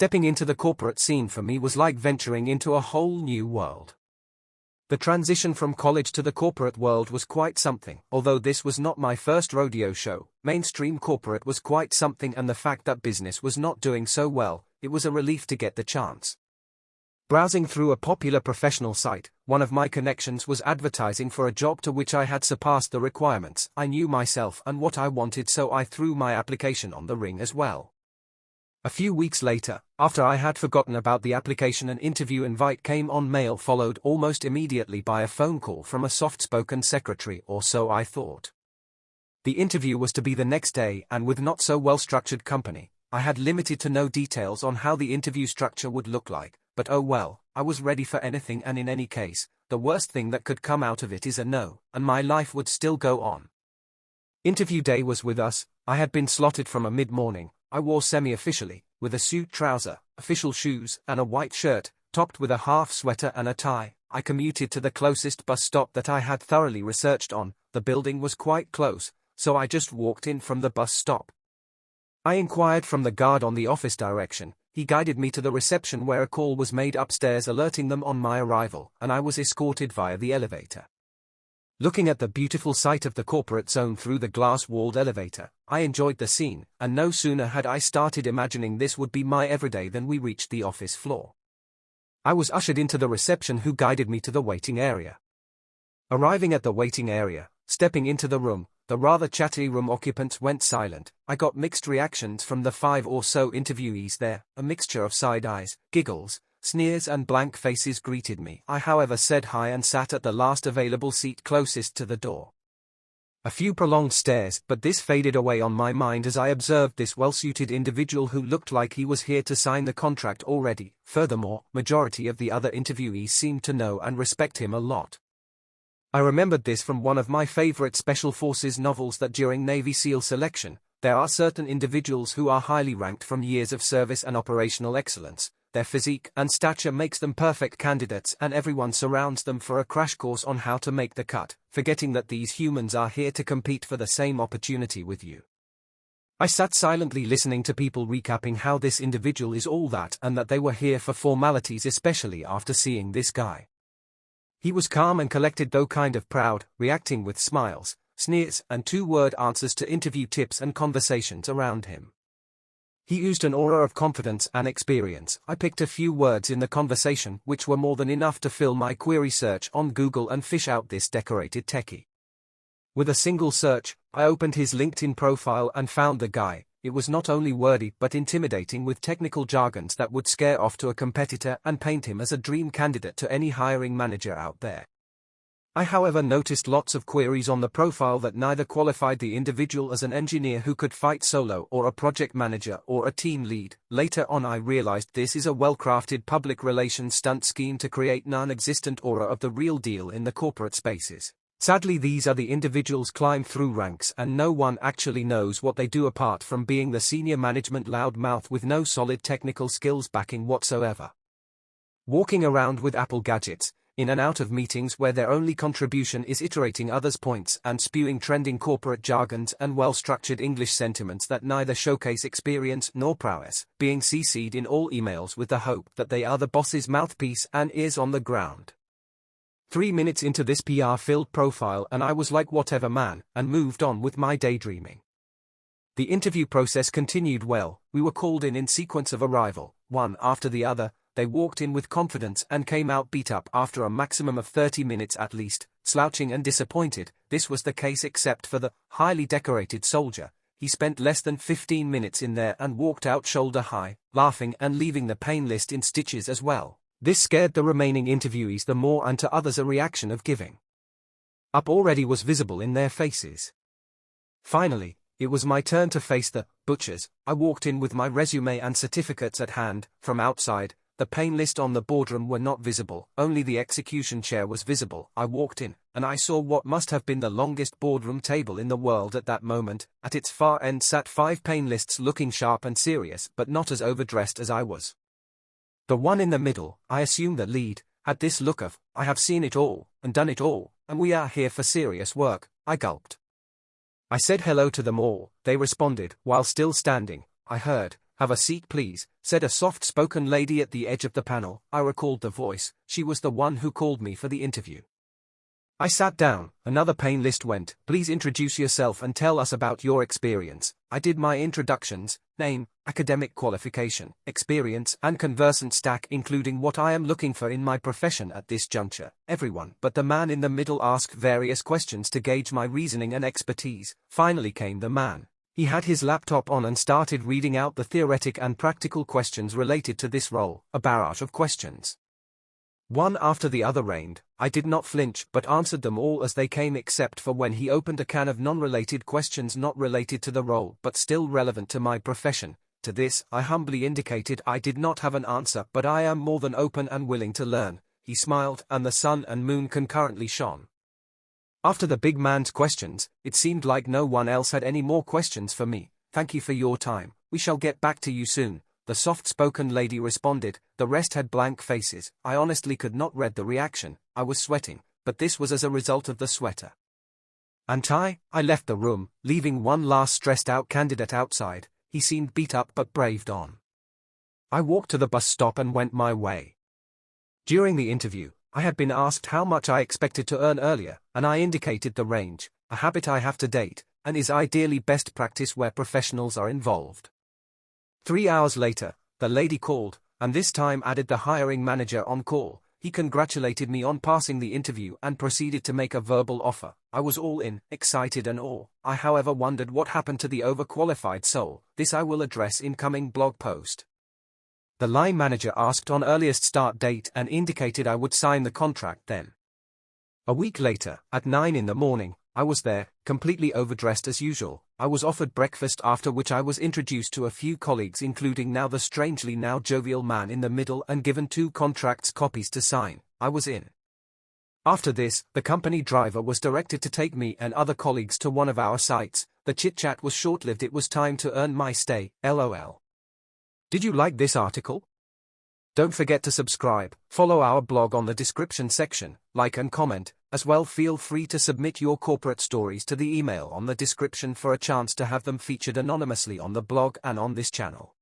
Stepping into the corporate scene for me was like venturing into a whole new world. The transition from college to the corporate world was quite something. Although this was not my first rodeo show, mainstream corporate was quite something, and the fact that business was not doing so well, it was a relief to get the chance. Browsing through a popular professional site, one of my connections was advertising for a job to which I had surpassed the requirements. I knew myself and what I wanted, so I threw my application on the ring as well. A few weeks later, after I had forgotten about the application, an interview invite came on mail, followed almost immediately by a phone call from a soft-spoken secretary, or so I thought. The interview was to be the next day, and with not so well-structured company, I had limited to no details on how the interview structure would look like, but oh well, I was ready for anything, and in any case, the worst thing that could come out of it is a no, and my life would still go on. Interview day was with us. I had been slotted from a mid-morning. I wore semi-officially, with a suit trouser, official shoes, and a white shirt, topped with a half sweater and a tie. I commuted to the closest bus stop that I had thoroughly researched on. The building was quite close, so I just walked in from the bus stop. I inquired from the guard on the office direction. He guided me to the reception, where a call was made upstairs alerting them on my arrival, and I was escorted via the elevator. Looking at the beautiful sight of the corporate zone through the glass-walled elevator, I enjoyed the scene, and no sooner had I started imagining this would be my everyday than we reached the office floor. I was ushered into the reception, who guided me to the waiting area. Arriving at the waiting area, stepping into the room, the rather chatty room occupants went silent. I got mixed reactions from the 5 or so interviewees there. A mixture of side eyes, giggles, sneers and blank faces greeted me. I however said hi and sat at the last available seat closest to the door. A few prolonged stares, but this faded away on my mind as I observed this well-suited individual who looked like he was here to sign the contract already. Furthermore, majority of the other interviewees seemed to know and respect him a lot. I remembered this from one of my favorite Special Forces novels, that during Navy SEAL selection, there are certain individuals who are highly ranked from years of service and operational excellence. Their physique and stature makes them perfect candidates, and everyone surrounds them for a crash course on how to make the cut, forgetting that these humans are here to compete for the same opportunity with you. I sat silently listening to people recapping how this individual is all that, and that they were here for formalities, especially after seeing this guy. He was calm and collected, though kind of proud, reacting with smiles, sneers, and 2-word answers to interview tips and conversations around him. He oozed an aura of confidence and experience. I picked a few words in the conversation, which were more than enough to fill my query search on Google and fish out this decorated techie. With a single search, I opened his LinkedIn profile and found the guy. It was not only wordy but intimidating, with technical jargons that would scare off to a competitor and paint him as a dream candidate to any hiring manager out there. I however noticed lots of queries on the profile that neither qualified the individual as an engineer who could fight solo, or a project manager, or a team lead. Later on I realized this is a well-crafted public relations stunt scheme to create non-existent aura of the real deal in the corporate spaces. Sadly, these are the individuals climb through ranks, and no one actually knows what they do apart from being the senior management loudmouth with no solid technical skills backing whatsoever. Walking around with Apple gadgets, in and out of meetings where their only contribution is iterating others' points and spewing trending corporate jargons and well-structured English sentiments that neither showcase experience nor prowess, being CC'd in all emails with the hope that they are the boss's mouthpiece and ears on the ground. 3 minutes into this PR-filled profile and I was like, whatever man, and moved on with my daydreaming. The interview process continued well. We were called in sequence of arrival, one after the other. They walked in with confidence and came out beat up after a maximum of 30 minutes at least, slouching and disappointed. This was the case except for the highly decorated soldier. He spent less than 15 minutes in there and walked out shoulder high, laughing and leaving the pain list in stitches as well. This scared the remaining interviewees the more, and to others a reaction of giving up already was visible in their faces. Finally, it was my turn to face the butchers. I walked in with my resume and certificates at hand. From outside, the pain list on the boardroom were not visible, only the execution chair was visible. I walked in, and I saw what must have been the longest boardroom table in the world at that moment. At its far end sat 5 pain lists, looking sharp and serious, but not as overdressed as I was. The one in the middle, I assume the lead, had this look of, I have seen it all, and done it all, and we are here for serious work. I gulped. I said hello to them all. They responded, while still standing. I heard, "Have a seat please," said a soft-spoken lady at the edge of the panel. I recalled the voice. She was the one who called me for the interview. I sat down. Another pain list went. "Please introduce yourself and tell us about your experience." I did my introductions: name, academic qualification, experience, and conversant stack, including what I am looking for in my profession at this juncture. Everyone but the man in the middle asked various questions to gauge my reasoning and expertise. Finally came the man. He had his laptop on and started reading out the theoretic and practical questions related to this role, a barrage of questions. One after the other rained. I did not flinch, but answered them all as they came, except for when he opened a can of non-related questions not related to the role but still relevant to my profession. To this, I humbly indicated I did not have an answer, but I am more than open and willing to learn. He smiled, and the sun and moon concurrently shone. After the big man's questions, it seemed like no one else had any more questions for me. "Thank you for your time. We shall get back to you soon," the soft-spoken lady responded. The rest had blank faces. I honestly could not read the reaction. I was sweating, but this was as a result of the sweater. I left the room, leaving one last stressed-out candidate outside. He seemed beat up but braved on. I walked to the bus stop and went my way. During the interview, I had been asked how much I expected to earn earlier, and I indicated the range, a habit I have to date, and is ideally best practice where professionals are involved. 3 hours later, the lady called, and this time added the hiring manager on call. He congratulated me on passing the interview and proceeded to make a verbal offer. I was all in, excited and all. I however wondered what happened to the overqualified soul. This I will address in coming blog post. The line manager asked on earliest start date and indicated I would sign the contract then. A week later, at 9 in the morning, I was there, completely overdressed as usual. I was offered breakfast, after which I was introduced to a few colleagues, including now the strangely now jovial man in the middle, and given 2 contracts copies to sign. I was in. After this, the company driver was directed to take me and other colleagues to one of our sites. The chit-chat was short-lived. It was time to earn my stay, lol. Did you like this article? Don't forget to subscribe, follow our blog on the description section, like and comment. As well, feel free to submit your corporate stories to the email on the description for a chance to have them featured anonymously on the blog and on this channel.